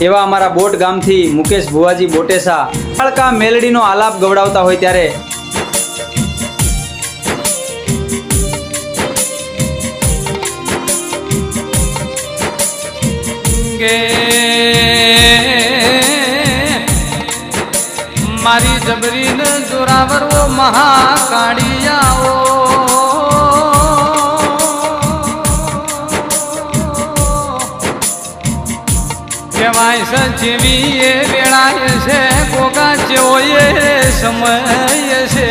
એવા અમારા બોટ ગામથી મુકેશ ભુવાજી બોટેસા કાળકા મેલડીનો આલાપ ગવડાવતા હોય ત્યારે મારી જબરીન જોરાવરો મહાકાળિયાઓ કહેવાય છે જેવી એ વેળાએ છે ગોગા જેવો એ સમય છે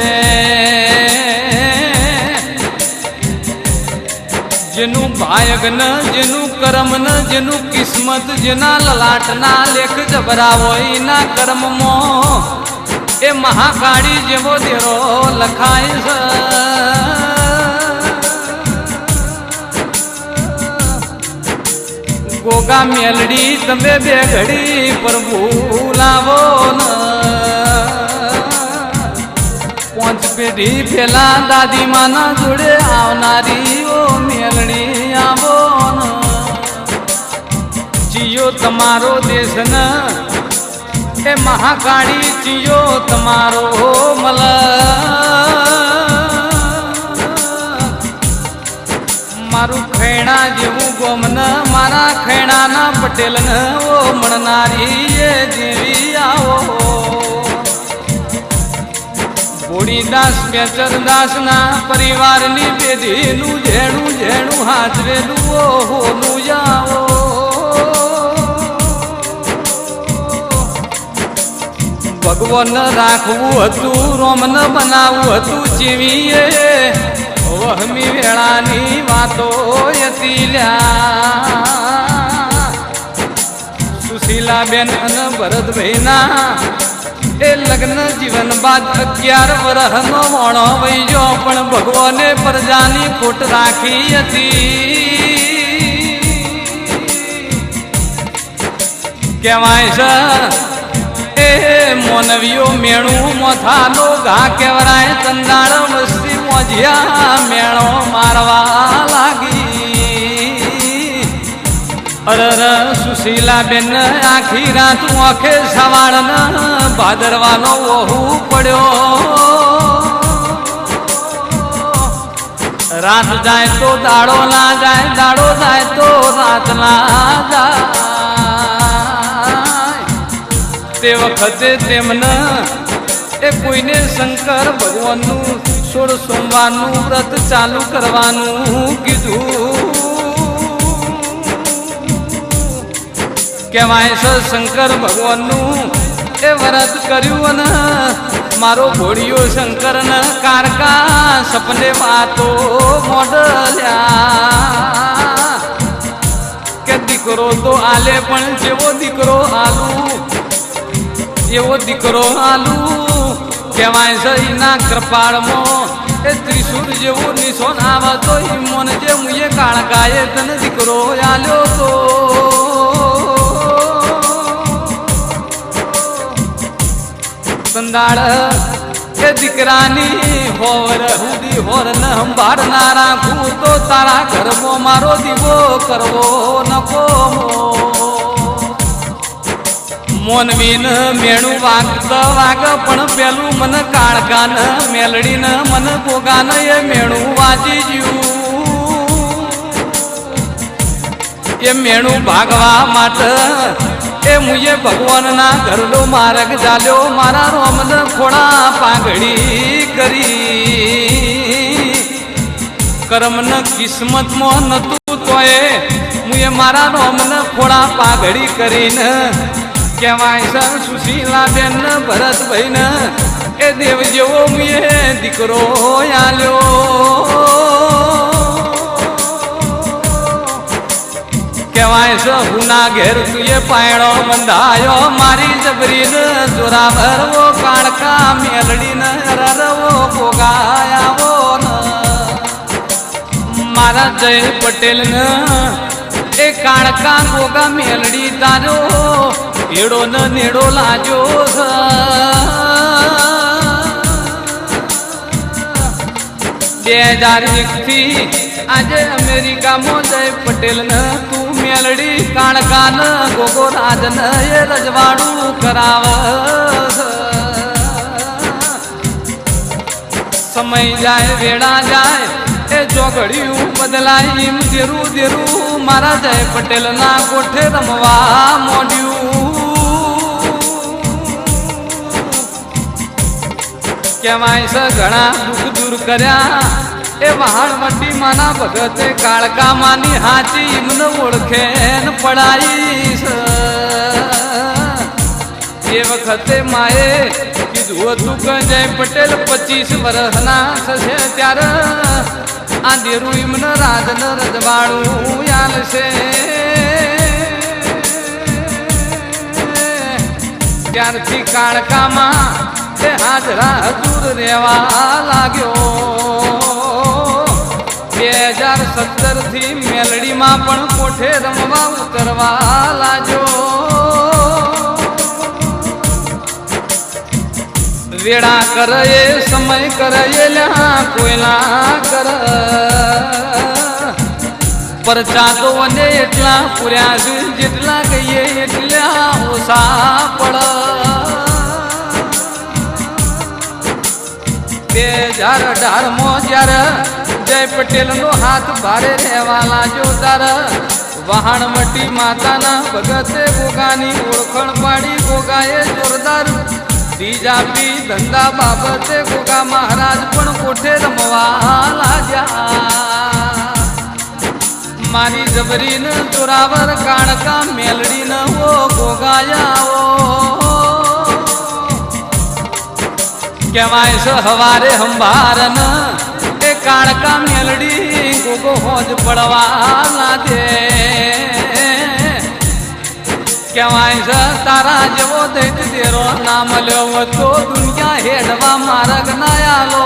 જેનું ભાયગ ન જેનું કર્મ ન જેનું કિસ્મત જેના લલાટના લેખ જબરા હોય ના કર્મમાં એ મહાકાળી જેવો દેરો લખાય છે ગોગા મેલડી તમે બે ઘડી પ્રભુ લાવો ન પાંચ પેઢી પેલા દાદી માના જોડે આવનારી ઓ મેલડી આવો ન જીયો તમારો દેશ ન એ મહાકાળી જીયો તમારો મલ મારું ખૈણા જેવું ગોમન મારા ખૈણાના પટેલ ન ઓ મળનારી એ જેવી આવો ભોળીદાસ બેચરદાસ ના પરિવારની પેઢીનું ઝેણું ઝેણું હાજરેલું હોનું જાઓ ભગવાન રાખવું હતું રોમન બનાવવું હતું જેવી વહમી વેળાની વાતો હતી લ્યા સુશીલાબેન અને ભરતભાઈના એ લગ્ન જીવન બાદ 11 વર્ષનો મોણો વૈજો પણ ભગવાને પ્રજાની ખોટ રાખી હતી કહેવાય છે એ મોનવીઓ મેણું મોથાનો ઘા કેવરાય ચંદાળ મસ્તી મોજિયા મેણો મારવા લાગી અરર સુશીલાબેન આખી રાત આંખે સવાળ ભાદરવાનો વહુ પડ્યો રાત જાય તો દાડો ના જાય દાડો જાય તો રાત ના જાય તે વખતે તેમને એ કોઈને શંકર ભગવાનનું 16 સોમવારનું વ્રત ચાલુ કરવાનું કીધું કહેવાય છે શંકર ભગવાનનું એ વ્રત કર્યું અને મારો ભોળિયો શંકર ન કારકા સપને વાતો મોડલ્યા કે દીકરો તો આલે પણ જેવો દીકરો આલું એવો દીકરો આલુ કહેવાય છે એના કૃપાળમાં એ ત્રિશુળ જેવો નિશાન આવે તો ઈમોન જે મુએ કાળકાએ તને દીકરો આલ્યો તો સંદાળ એ દીકરાની હોર હુદી હોર ન સંભાળ ના રાખું તો તારા ઘરમાં મારો દીવો કરવો નકો મોનવીન મેણું વાગતા વાગ પણ પેલું મન કાળકાન મેલડીન મન ગોગાન એ મેણું વાજી જ્યું એ મેણું ભાગવા માટે એ મુએ ભગવાનના ઘરનો માર્ગ ચાલ્યો મારા રોમન ખોડા પાઘડી કરી કર્મન કિસ્મતમાં નતું તોય મુએ મારા રોમન ખોડા પાઘડી કરીને કહેવાય છે સુશીલાબેન ભરતભાઈ ને એ દેવ જેવો મુએ દીકરો આલ્યો કહેવાય છે હુના ઘેર તુએ પાયણો બંધાયો મારી જબરીને જોરાવરવો કાળકા મેલડીને રરવો ગોગાયાવો મારા જય પટેલ ને એ કાળકા ગોગા મેલડી તારો એડો ન નેડો લાજો 2001 થી આજે અમેરિકામાં જય પટેલ ને તું મેલડી કાણકાન ગોગો રાજન એ રજવાડું કરાવ સમય જાય વેળા જાય એ જોગડિયું બદલાય એમ ધીરું ધીરું મારા જય પટેલ ના કોઠે રમવા મોડ્યું કહેવાય છે ઘણા દુઃખ દૂર કર્યા એ વહાણવટી માના ભગતે કાળકા માની હાચી એમને ઓળખે ન પડાઈ એ વખતે માએ કીધું હતું કે જય પટેલ 25 વર્ષના થશે ત્યારે આ દેરું એમને રાજન રજવાડું યાલશે ત્યારથી કાળકામાં તે હાજરા હજુર રહેવા લાગ્યો 2017 થી મેલડીમાં પણ કોઠે રમવા ઉતરવા લાગ્યો વેળા કરે એ સમય કરે લ્યા કોઈના કર પરચા તો અને એટલા પૂર્યા છે જેટલા કહીએ એટલા ઓછા પડ 2018 જ્યારે જય પટેલ નો હાથ ભારે રહેવા લાગ્યો તારે વહાણવટી માતાના ભગતે ગોગાની ઓળખણ પાડી ગોગાએ જોરદાર બીજાપી ધંધા બાબતે ગોગા મહારાજ પણ કોઠે રમવા લાગ્યા મારી જબરીને જોરાવર કાણકા મેલડીને ઓ ગોગાયા કહેવાય છે હવારે હંભારન એ કાળકા મેલડી ગોગો હોજ પડવા લાગે કહેવાય છે તારા જેવો દૈત દેરો ના મળ્યો તો દુનિયા હેડવા માર્ગ ના આલો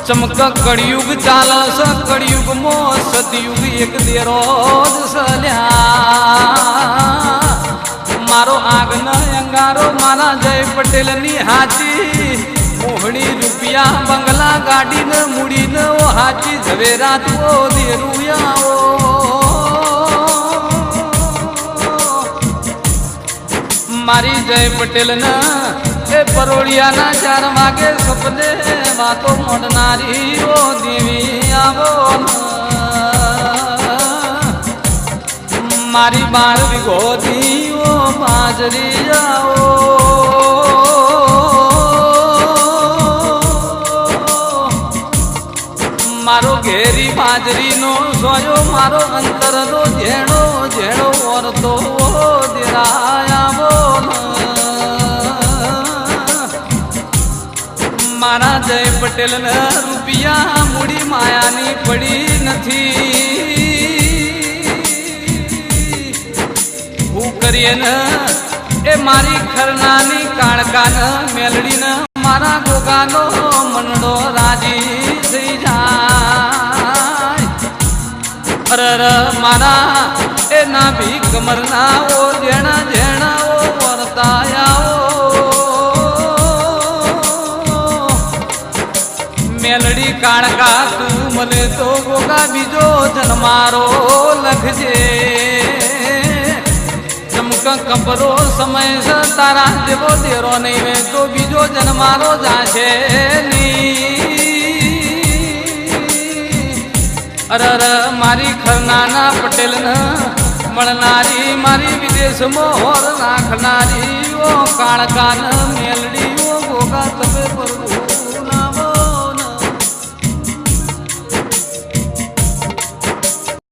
ચમક કળિયુગ ચાલશે કળિયુગમાં સતયુગ એક દેરો જ સલ્યા મારો આગનો અંગારો મારા જય પટેલની હાચી મોહણી રૂપિયા બંગલા ગાડીને મૂડીને ઓ હાચી ઝવેરાત ઓ દેરુયાઓ મારી જય પટેલને એ પરોળિયાના 4 વાગે સપને વાતો મોડનારી ઓ દેવી આવો મારી 12 વીઘોથી ઓ બાજરી આવો મારો ઘેરી બાજરીનો સોયો મારો અંતરનો ઝેણો ઝેણો ઓરતો દેરાયા મારા જય પટેલને રૂપિયા મૂડી માયાની પડી નથી હું કરીએ ને એ મારી ખરનાની કાળકાને મેલડીને મારા ગોગાનો મનડો રાજી થઈ જાય અરે મારા એ ના ભી કમરના ઓ જેણા જેણા ઓ વર્તાયા મેલડી કાળકા તું મને તો ગોગા બીજો જન્મારો લખજે ચમક કપરો સમય તારા જેવો દેરો નહીં વે તો બીજો જન્મારો જાશે અરે મારી ખરનાના પટેલને મળનારી મારી વિદેશમાં હોર નાખનારી ઓ કાળકાન મેલડી